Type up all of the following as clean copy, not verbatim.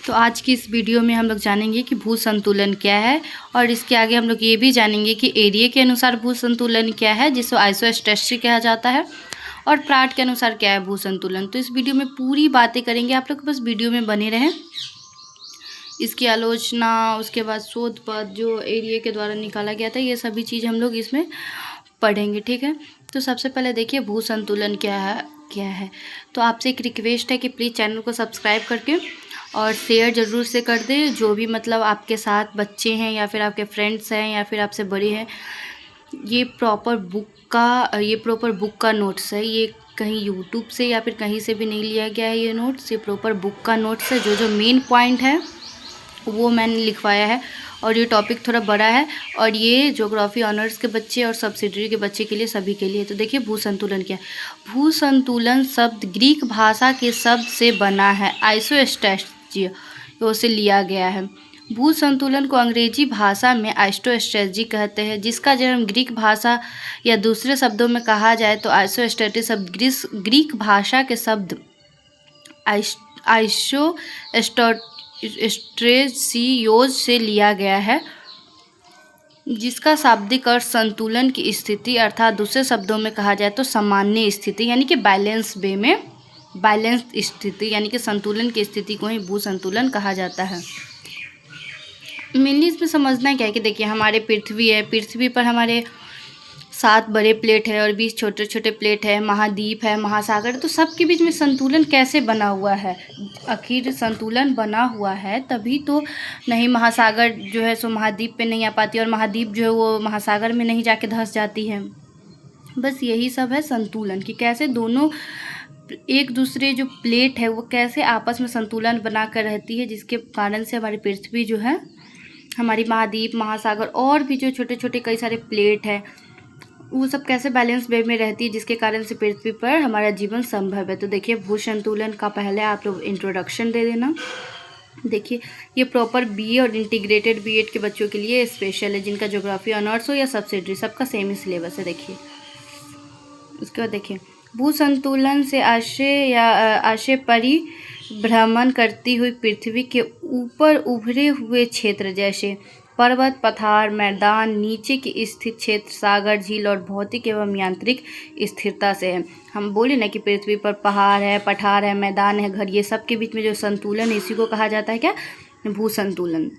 तो आज की इस वीडियो में हम लोग जानेंगे कि भू संतुलन क्या है, और इसके आगे हम लोग ये भी जानेंगे कि एरिया के अनुसार भू संतुलन क्या है, जिसको आइसोस्टेट्स कहा जाता है, और प्राट के अनुसार क्या है भू संतुलन। तो इस वीडियो में पूरी बातें करेंगे, आप लोग बस वीडियो में बने रहें। इसकी आलोचना, उसके बाद शोध पद जो एरिया के द्वारा निकाला गया था, ये सभी चीज़ हम लोग इसमें पढ़ेंगे, ठीक है। तो सबसे पहले देखिए भू संतुलन क्या है। तो आपसे एक रिक्वेस्ट है कि प्लीज़ चैनल को सब्सक्राइब करके और शेयर ज़रूर से कर दें। जो भी मतलब आपके साथ बच्चे हैं या फिर आपके फ्रेंड्स हैं या फिर आपसे बड़े हैं, ये प्रॉपर बुक का नोट्स है। ये कहीं यूट्यूब से या फिर कहीं से भी नहीं लिया गया है ये नोट्स, ये प्रॉपर बुक का नोट्स है। जो मेन पॉइंट है वो मैंने लिखवाया है, और ये टॉपिक थोड़ा बड़ा है, और ये ज्योग्राफी ऑनर्स के बच्चे और सब्सिडरी के बच्चे के लिए, सभी के लिए। तो देखिए भू संतुलन क्या है। भू संतुलन शब्द ग्रीक भाषा के शब्द से बना है, आइसोस्टेट्स से लिया गया है। भू संतुलन को अंग्रेजी भाषा में आइसोस्टेट्स कहते हैं, जिसका जन्म ग्रीक भाषा या दूसरे शब्दों में कहा जाए तो आइसोस्टेट्स शब्द ग्रीक भाषा के शब्द आइसोस्टेट्सियोज से लिया गया है, जिसका शाब्दिक अर्थ संतुलन की स्थिति, अर्थात दूसरे शब्दों में कहा जाए तो सामान्य स्थिति, यानी कि बैलेंस स्थिति, यानी कि संतुलन की स्थिति को ही भू संतुलन कहा जाता है। मेनली इसमें समझना क्या है कि देखिए हमारे पृथ्वी है, पृथ्वी पर हमारे 7 बड़े प्लेट है और 20 छोटे छोटे प्लेट है, महाद्वीप है, महासागर, तो सबके बीच में संतुलन कैसे बना हुआ है। आखिर संतुलन बना हुआ है तभी तो नहीं महासागर जो है सो महाद्वीप पे नहीं आ पाती, और महाद्वीप जो है वो महासागर में नहीं जाके धंस जाती है। बस यही सब है संतुलन, कि कैसे दोनों एक दूसरे जो प्लेट है वो कैसे आपस में संतुलन बना कर रहती है, जिसके कारण से हमारी पृथ्वी जो है, हमारी महाद्वीप, महासागर और भी जो छोटे छोटे कई सारे प्लेट है, वो सब कैसे बैलेंस वे में रहती है, जिसके कारण से पृथ्वी पर हमारा जीवन संभव है। तो देखिए भू संतुलन का पहले आप लोग इंट्रोडक्शन दे देना। देखिए ये प्रॉपर बीए और इंटीग्रेटेड बीएड के बच्चों के लिए स्पेशल है, जिनका ज्योग्राफी ऑनर्स हो या सब्सिडरी, सबका सेम ही सिलेबस है। देखिए उसके बाद देखिए भू संतुलन से आशय परिभ्रमण करती हुई पृथ्वी के ऊपर उभरे हुए क्षेत्र जैसे पर्वत, पठार, मैदान, नीचे की स्थित क्षेत्र, सागर, झील और भौतिक एवं यांत्रिक स्थिरता से है। हम बोले ना कि पृथ्वी पर पहाड़ है, पठार है, मैदान है, घर, ये सब के बीच में जो संतुलन है, इसी को कहा जाता है क्या, भू संतुलन।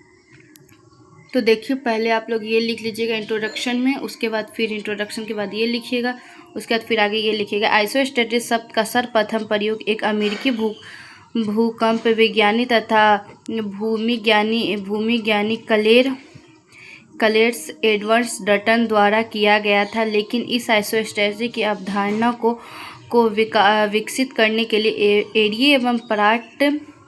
तो देखिए पहले आप लोग ये लिख लीजिएगा इंट्रोडक्शन में, उसके बाद फिर इंट्रोडक्शन के बाद ये लिखिएगा, उसके बाद फिर आगे ये लिखिएगा। आइसोस्टेट्स शब्द का सर्वप्रथम प्रयोग एक अमेरिकी भूकंप विज्ञानी तथा भूमिज्ञानी क्लेयर्स एडवर्ड्स डटन द्वारा किया गया था, लेकिन इस आइसोस्टेट्स की अवधारणा को विकसित करने के लिए एरिया एवं प्राट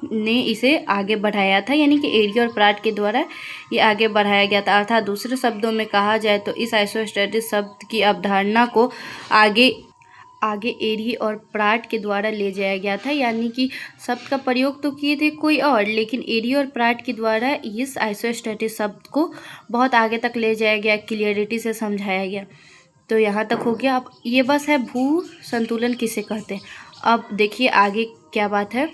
ने इसे आगे बढ़ाया था, यानी कि एरिया और प्राट के द्वारा ये आगे बढ़ाया गया था। अर्थात दूसरे शब्दों में कहा जाए तो इस आइसोस्टेट्स शब्द की अवधारणा को आगे एरिया और प्राट के द्वारा ले जाया गया था, यानी कि शब्द का प्रयोग तो किए थे कोई और, लेकिन एरिया और प्राट के द्वारा इस आइसोस्टेट्स शब्द को बहुत आगे तक ले जाया गया, क्लियरिटी से समझाया गया। तो यहाँ तक हो गया। अब ये बस है भू संतुलन किसे कहते हैं। अब देखिए आगे क्या बात है,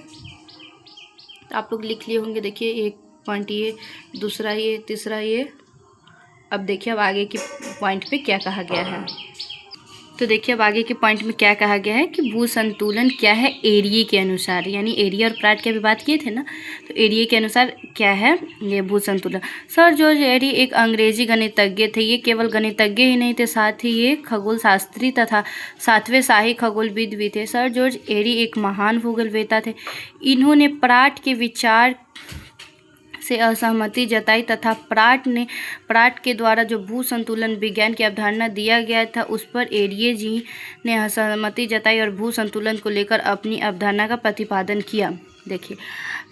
आप लोग लिख लिए होंगे। देखिए एक पॉइंट ये, दूसरा ये, तीसरा ये। अब देखिए अब आगे के पॉइंट पे क्या कहा गया है। तो देखिए अब आगे के पॉइंट में क्या कहा गया है कि भू संतुलन क्या है एरिया के अनुसार, यानी एरिया और प्राट की अभी बात किए थे ना, तो एरिया के अनुसार क्या है ये भू संतुलन। सर जॉर्ज एरी एक अंग्रेजी गणितज्ञ थे। ये केवल गणितज्ञ ही नहीं थे, साथ ही ये खगोल शास्त्री तथा 7वें शाही खगोलविद भी थे। सर जॉर्ज एरी एक महान भूगोलवेत्ता थे। इन्होंने प्राट के विचार से असहमति जताई तथा प्राट के द्वारा जो भू संतुलन विज्ञान की अवधारणा दिया गया था, उस पर एरिया जी ने असहमति जताई और भू संतुलन को लेकर अपनी अवधारणा का प्रतिपादन किया। देखिए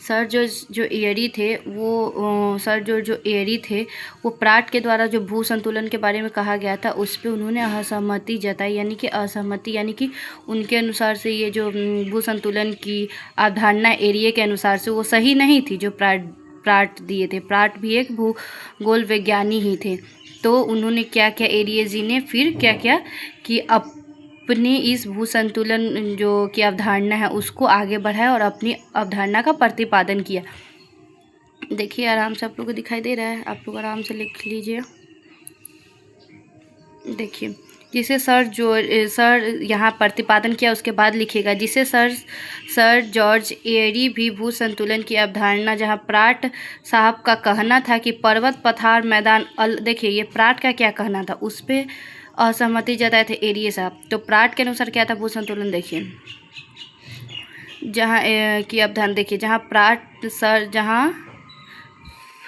सर जो एरी थे वो प्राट के द्वारा जो भू संतुलन के बारे में कहा गया था, उस पर उन्होंने असहमति जताई, यानी कि उनके अनुसार से ये जो भू संतुलन की अवधारणा एरिया के अनुसार से वो सही नहीं थी, जो प्राट दिए थे। प्राट भी एक भूगोल विज्ञानी ही थे। तो उन्होंने क्या किया, एरिया जी ने फिर क्या किया कि अपने इस भू संतुलन जो की अवधारणा है उसको आगे बढ़ाया और अपनी अवधारणा का प्रतिपादन किया। देखिए आराम से आप लोग को दिखाई दे रहा है, आप लोग आराम से लिख लीजिए। देखिए जिसे सर यहाँ प्रतिपादन किया उसके बाद लिखिएगा, जिसे सर जॉर्ज एरी भी भू संतुलन की अवधारणा, जहाँ प्राट साहब का कहना था कि पर्वत पठार मैदान देखिए ये प्राट का क्या कहना था, उस पर असहमति जताए थे एरी साहब। तो प्राट के अनुसार क्या था भू संतुलन, देखिए जहाँ की अवधारणा देखिए,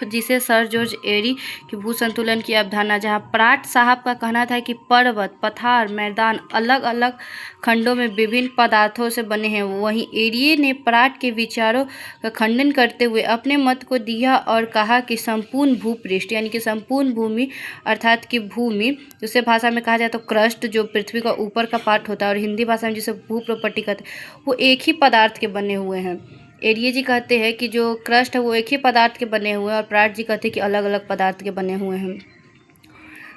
जिसे सर जॉर्ज एरी की भू संतुलन की अवधारणा, जहाँ प्राट साहब का कहना था कि पर्वत पठार मैदान अलग अलग खंडों में विभिन्न पदार्थों से बने हैं, वहीं एरी ने प्राट के विचारों का खंडन करते हुए अपने मत को दिया और कहा कि संपूर्ण भूपृष्ठ यानी कि संपूर्ण भूमि अर्थात कि भूमि, दूसरे भाषा में कहा जाए तो क्रस्ट, जो पृथ्वी का ऊपर का पार्ट होता है, और हिंदी भाषा में जिसे भू प्रॉपर्टी कहते हैं, वो एक ही पदार्थ के बने हुए हैं। एरिया जी कहते हैं कि जो क्रस्ट है वो एक ही पदार्थ के बने हुए हैं, और प्राट जी कहते हैं कि अलग अलग पदार्थ के बने हुए हैं।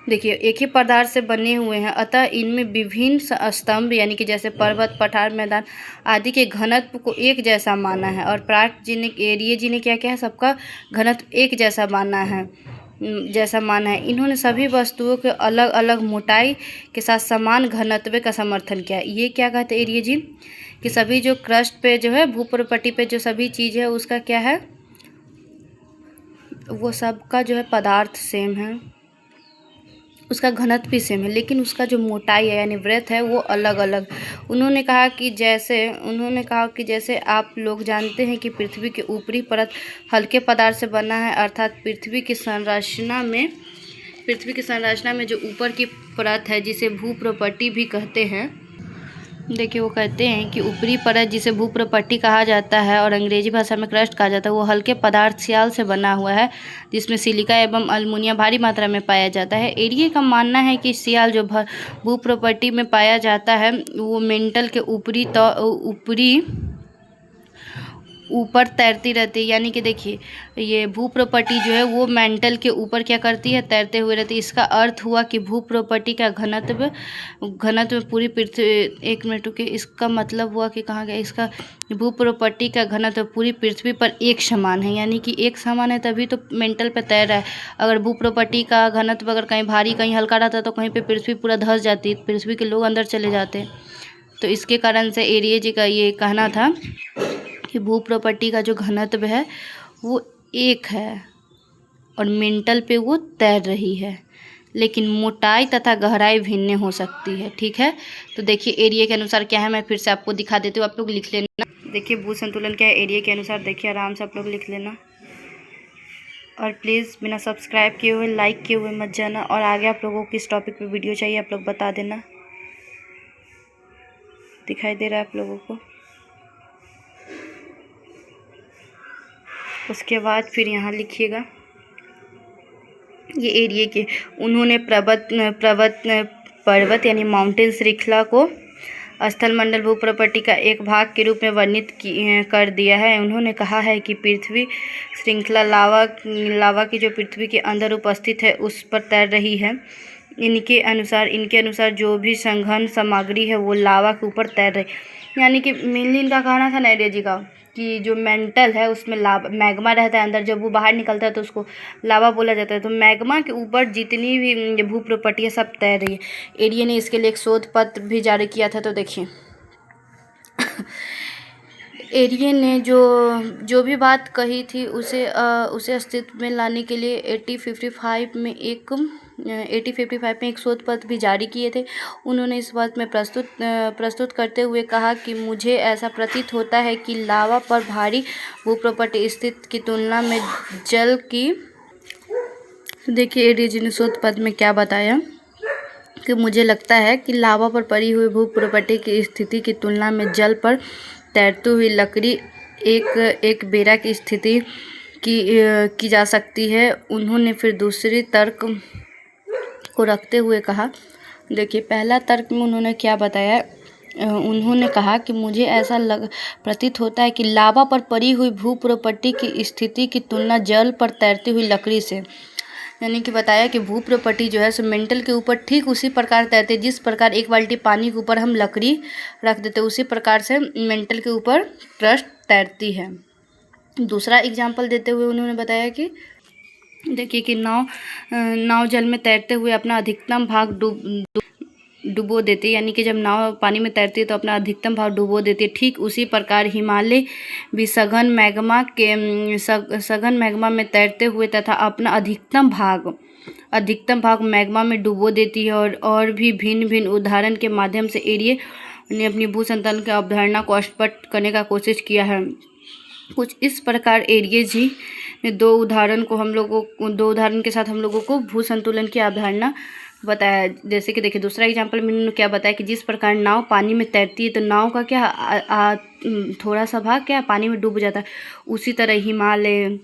देखिए एक ही पदार्थ से बने हुए हैं, अतः इनमें विभिन्न स्तंभ यानी कि जैसे पर्वत पठार मैदान आदि के घनत्व को एक जैसा माना है, और प्राट जी ने एरिया जी ने क्या किया है, सबका घनत्व एक जैसा माना है इन्होंने सभी वस्तुओं के अलग अलग मोटाई के साथ समान घनत्व का समर्थन किया। ये क्या कहते हैं एरिया जी कि सभी जो क्रस्ट पे जो है भूप्रपट्टी पे जो सभी चीज़ है उसका क्या है, वो सबका जो है पदार्थ सेम है, उसका घनत्व भी सेम है, लेकिन उसका जो मोटाई है यानी ब्रेथ है वो अलग अलग। उन्होंने कहा कि जैसे आप लोग जानते हैं कि पृथ्वी की ऊपरी परत हल्के पदार्थ से बना है, अर्थात पृथ्वी की संरचना में जो ऊपर की परत है जिसे भूप्रपट्टी भी कहते हैं। देखिए वो कहते हैं कि ऊपरी परत जिसे भूप्रपट्टी कहा जाता है और अंग्रेजी भाषा में क्रस्ट कहा जाता है, वो हल्के पदार्थ सियाल से बना हुआ है जिसमें सिलिका एवं अल्मुनियम भारी मात्रा में पाया जाता है। एरिया का मानना है कि सियाल जो भूप्रपट्टी में पाया जाता है वो मेंटल के ऊपर तैरती रहती है, यानी कि देखिए ये भूप्रॉपर्टी जो है वो मेंटल के ऊपर क्या करती है, तैरते हुए रहती है। इसका अर्थ हुआ कि भूप्रॉपर्टी का घनत्व पूरी पृथ्वी, एक मिनट रुकिए, इसका मतलब हुआ कि कहाँ गया, इसका भूप्रॉपर्टी का घनत्व पूरी पृथ्वी पर एक समान है, यानी कि एक समान है तभी तो मेंटल पे तैर रहा है। अगर भूप्रॉपर्टी का घनत्व अगर कहीं भारी कहीं हल्का रहता तो कहीं पे पृथ्वी पूरा धंस जाती, पृथ्वी के लोग अंदर चले जाते। तो इसके कारण से एरिया जी का ये कहना था कि भूप्रॉपर्टी का जो घनत्व है वो एक है और मेंटल पे वो तैर रही है, लेकिन मोटाई तथा गहराई भिन्न हो सकती है। ठीक है, तो देखिए एरिया के अनुसार क्या है, मैं फिर से आपको दिखा देती हूँ, आप लोग लिख लेना। देखिए भू संतुलन क्या है एरिया के अनुसार, देखिए आराम से आप लोग लिख लेना, और प्लीज़ बिना सब्सक्राइब किए हुए लाइक किए हुए मत जाना, और आगे आप लोगों को किस टॉपिक पे वीडियो चाहिए आप लोग बता देना। दिखाई दे रहा है आप लोगों को। उसके बाद फिर यहाँ लिखिएगा ये एरिया के, उन्होंने पर्वत यानी माउंटेन श्रृंखला को स्थल मंडल भूप्रॉपर्टी का एक भाग के रूप में वर्णित कर दिया है। उन्होंने कहा है कि पृथ्वी श्रृंखला लावा की जो पृथ्वी के अंदर उपस्थित है उस पर तैर रही है। इनके अनुसार जो भी संघन सामग्री है वो लावा के ऊपर तैर रही, यानी कि मेनली इनका कहना था नैरे जी का कि जो मेंटल है उसमें लावा मैग्मा रहता है अंदर, जब वो बाहर निकलता है तो उसको लावा बोला जाता है। तो मैग्मा के ऊपर जितनी भी भू प्रॉपर्टी है सब तैर रही है। एरिया ने इसके लिए एक शोध पत्र भी जारी किया था। तो देखिए एरिया ने जो भी बात कही थी उसे अस्तित्व में लाने के लिए 1855 में एक शोध पत्र भी जारी किए थे। उन्होंने इस बात में प्रस्तुत करते हुए कहा कि मुझे ऐसा प्रतीत होता है कि लावा पर भारी भूप्रॉपर्टी स्थिति की तुलना में जल की, देखिए एरिया जी ने शोध पत्र में क्या बताया कि मुझे लगता है कि लावा पर पड़ी हुई भूप्रॉपर्टी की स्थिति की तुलना में जल पर तैरती हुई लकड़ी एक बेरा की स्थिति की जा सकती है। उन्होंने फिर दूसरी तर्क को रखते हुए कहा, देखिए पहला तर्क में उन्होंने क्या बताया, उन्होंने कहा कि मुझे ऐसा प्रतीत होता है कि लावा पर पड़ी हुई भूप्रॉपर्टी की स्थिति की तुलना जल पर तैरती हुई लकड़ी से, यानी कि बताया कि भूप्रॉपर्टी जो है सो मेंटल के ऊपर ठीक उसी प्रकार तैरती है जिस प्रकार एक बाल्टी पानी के ऊपर हम लकड़ी रख देते, उसी प्रकार से मेंटल के ऊपर क्रस्ट तैरती है। दूसरा एग्जाम्पल देते हुए उन्होंने बताया कि देखिए कि नाव जल में तैरते हुए अपना अधिकतम भाग डुबो देती है, यानी कि जब नाव पानी में तैरती है तो अपना अधिकतम भाग डुबो देती है। ठीक उसी प्रकार हिमालय भी सघन मैग्मा में तैरते हुए तथा अपना अधिकतम भाग मैग्मा में डुबो देती है। और भी भिन्न भिन्न उदाहरण के माध्यम से एरिये ने अपनी भूसंतुलन की अवधारणा को स्पष्ट करने का कोशिश किया है। कुछ इस प्रकार एरिये जी ने दो उदाहरण के साथ हम लोगों को भूसंतुलन की अवधारणा बताया। जैसे कि देखिए दूसरा एग्जाम्पल में उन्होंने क्या बताया कि जिस प्रकार नाव पानी में तैरती है तो नाव का क्या थोड़ा सा भाग क्या पानी में डूब जाता है, उसी तरह हिमालय,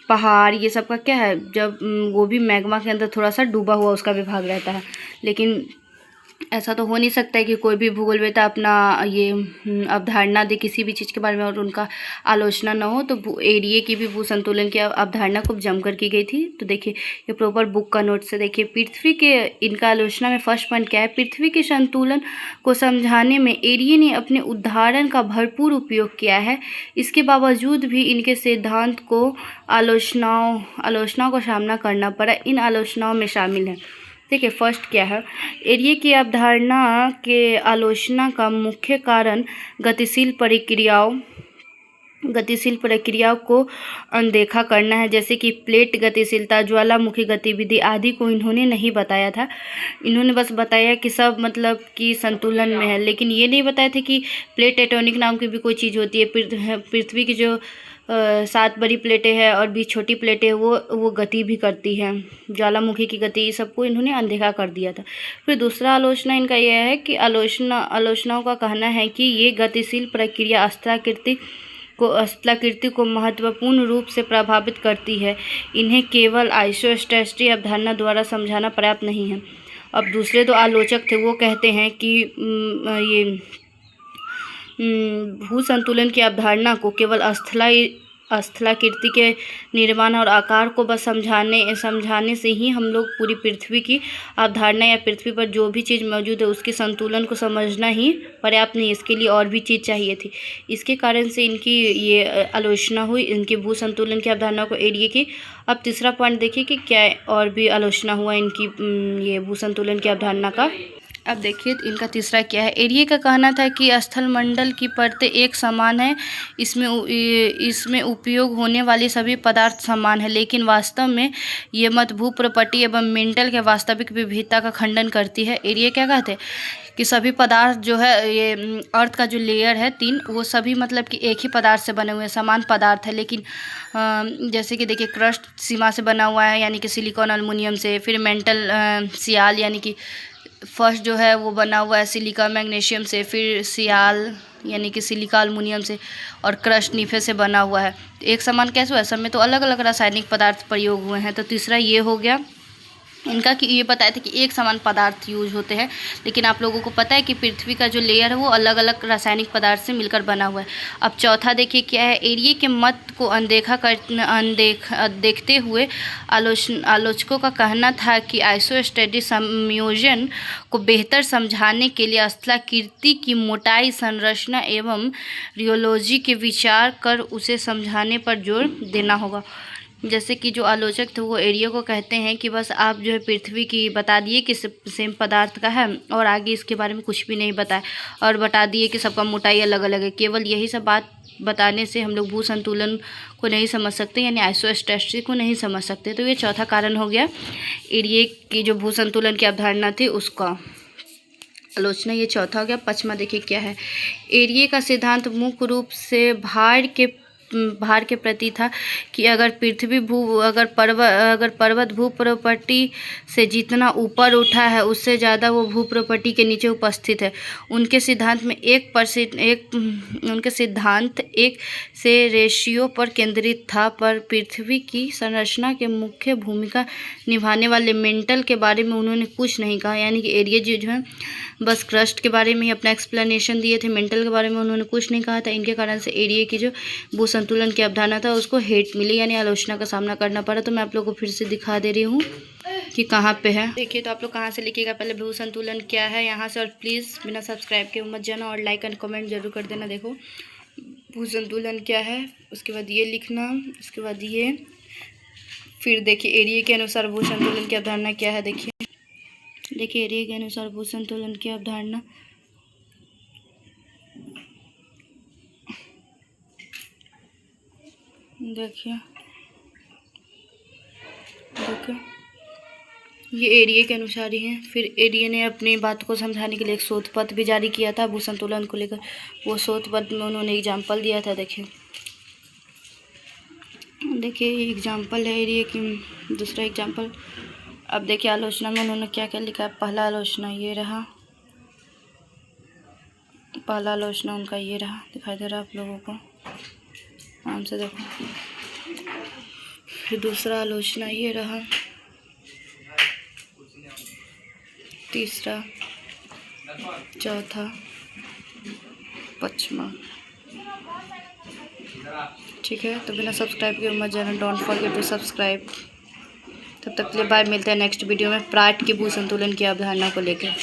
पहाड़, ये सब का क्या है, जब वो भी मैग्मा के अंदर थोड़ा सा डूबा हुआ उसका भी भाग रहता है। लेकिन ऐसा तो हो नहीं सकता है कि कोई भी भूगोलवेत्ता अपना ये अवधारणा दे किसी भी चीज़ के बारे में और उनका आलोचना ना हो। तो एरिये की भी भूसंतुलन की अवधारणा खूब जमकर की गई थी। तो देखिए ये प्रॉपर बुक का नोट से देखिए पृथ्वी के इनका आलोचना में फर्स्ट पॉइंट क्या है, पृथ्वी के संतुलन को समझाने में एरिये ने अपने उदाहरण का भरपूर उपयोग किया है। इसके बावजूद भी इनके सिद्धांत को आलोचनाओं का सामना करना पड़ा। इन आलोचनाओं में शामिल है, देखिए फर्स्ट क्या है, एरिये की अवधारणा के आलोचना का मुख्य कारण गतिशील प्रक्रियाओं को अनदेखा करना है। जैसे कि प्लेट गतिशीलता, ज्वालामुखी गतिविधि आदि को इन्होंने नहीं बताया था। इन्होंने बस बताया कि सब मतलब कि संतुलन में है, लेकिन ये नहीं बताया था कि प्लेट टेक्टोनिक नाम की भी कोई चीज़ होती है। पृथ्वी की जो 7 बड़ी प्लेटें हैं और 20 छोटी प्लेटें वो गति भी करती हैं, ज्वालामुखी की गति, सबको इन्होंने अनदेखा कर दिया था। फिर दूसरा आलोचना इनका यह है कि आलोचनाओं का कहना है कि ये गतिशील प्रक्रिया स्थलाकृति को महत्वपूर्ण रूप से प्रभावित करती है। इन्हें केवल आइसोस्टेटिक अवधारणा द्वारा समझाना पर्याप्त नहीं है। अब दूसरे दो आलोचक थे वो कहते हैं कि ये भूसंतुलन की अवधारणा को केवल स्थलाकृति के निर्माण और आकार को बस समझाने से ही हम लोग पूरी पृथ्वी की अवधारणा या पृथ्वी पर जो भी चीज़ मौजूद है उसके संतुलन को समझना ही पर्याप्त नहीं, इसके लिए और भी चीज़ चाहिए थी। इसके कारण से इनकी ये आलोचना हुई, इनकी भूसंतुलन की अवधारणा को एरिये की। अब तीसरा पॉइंट देखिए कि क्या और भी आलोचना हुआ इनकी ये भूसंतुलन की अवधारणा का। अब देखिए इनका तीसरा क्या है, एरिये का कहना था कि स्थलमंडल की परतें एक समान है, इसमें उपयोग होने वाली सभी पदार्थ समान है, लेकिन वास्तव में ये मत भूप्रपटी एवं मेंटल के वास्तविक विविधता का खंडन करती है। एरिये क्या कहते हैं कि सभी पदार्थ जो है ये अर्थ का जो लेयर है 3 वो सभी मतलब कि एक ही पदार्थ से बने हुए हैं, समान पदार्थ है। लेकिन जैसे कि देखिए क्रस्ट सीमा से बना हुआ है यानी कि सिलिकॉन एल्युमिनियम से, फिर मेंटल सियाल यानी कि फर्स्ट जो है वो बना हुआ है सिलिका मैग्नीशियम से, फिर सियाल यानी कि सिलिका एल्युमिनियम से, और क्रस्ट नीफे से बना हुआ है। तो एक समान कैसे हुआ, सब में तो अलग अलग रासायनिक पदार्थ प्रयोग हुए हैं। तो तीसरा ये हो गया इनका कि ये बताया था कि एक समान पदार्थ यूज होते हैं, लेकिन आप लोगों को पता है कि पृथ्वी का जो लेयर है वो अलग अलग रासायनिक पदार्थ से मिलकर बना हुआ है। अब चौथा देखिए क्या है, एरिये के मत को देखते हुए आलोचकों का कहना था कि आइसोस्टेटिक संयोजन को बेहतर समझाने के लिए स्थलाकृति की मोटाई, संरचना एवं रियोलॉजी के विचार कर उसे समझाने पर जोर देना होगा। जैसे कि जो आलोचक थे वो एरिया को कहते हैं कि बस आप जो है पृथ्वी की बता दिए कि सेम पदार्थ का है और आगे इसके बारे में कुछ भी नहीं बताया, और बता दिए कि सबका मोटाई अलग अलग है। केवल यही सब बात बताने से हम लोग भूसंतुलन को नहीं समझ सकते, यानी आइसोस्टेटिक को नहीं समझ सकते। तो ये चौथा कारण हो गया एरिया की जो भूसंतुलन की अवधारणा थी उसका आलोचना, ये चौथा हो गया। पांचवा देखिए क्या है, एरिया का सिद्धांत मुख्य रूप से भार के प्रति था कि अगर पर्वत भूप्रपटी से जितना ऊपर उठा है उससे ज़्यादा वो भूप्रपटी के नीचे उपस्थित है। उनके सिद्धांत में 1 से रेशियो पर केंद्रित था, पर पृथ्वी की संरचना के मुख्य भूमिका निभाने वाले मेंटल के बारे में उन्होंने कुछ नहीं कहा। यानी कि एरिया जो है बस क्रस्ट के बारे में ही अपना एक्सप्लेनेशन दिए थे, मेंटल के बारे में उन्होंने कुछ नहीं कहा था। इनके कारण से एरिया की जो भूसंतुलन की अवधारणा था उसको हेट मिली, यानी आलोचना का सामना करना पड़ा। तो मैं आप लोगों को फिर से दिखा दे रही हूँ कि कहाँ पे है। देखिए तो आप लोग कहाँ से लिखिएगा, पहले भूसंतुलन क्या है यहाँ से, और प्लीज़ बिना सब्सक्राइब के मत जाना और लाइक एंड कमेंट जरूर कर देना। देखो भू संतुलन क्या है, उसके बाद ये लिखना, उसके बाद ये, फिर देखिए एरिया के अनुसार भू संतुलन की अवधारणा क्या है। देखिए एरिया के अनुसार भू संतुलन की अवधारणा, देखिए ये एरिया के अनुसार ही है। फिर एरिया ने अपनी बात को समझाने के लिए एक शोध पत्र भी जारी किया था भू संतुलन को लेकर। वो शोध पत्र में उन्होंने एग्जाम्पल दिया था। देखिए एग्जाम्पल है एरिया की। दूसरा एग्जाम्पल, अब देखिए आलोचना में उन्होंने क्या क्या लिखा है। पहला आलोचना ये रहा, पहला आलोचना उनका ये रहा, दिखाई दे रहा है आप लोगों को, आराम से देखो। फिर दूसरा आलोचना ये रहा, तीसरा, चौथा, पाँचवा। ठीक है, तो बिना सब्सक्राइब के मत जाना, डोंट फॉरगेट टू सब्सक्राइब। तब तक के लिए बाय, मिलते हैं नेक्स्ट वीडियो में पार्ट के भू संतुलन की अवधारणा को लेकर।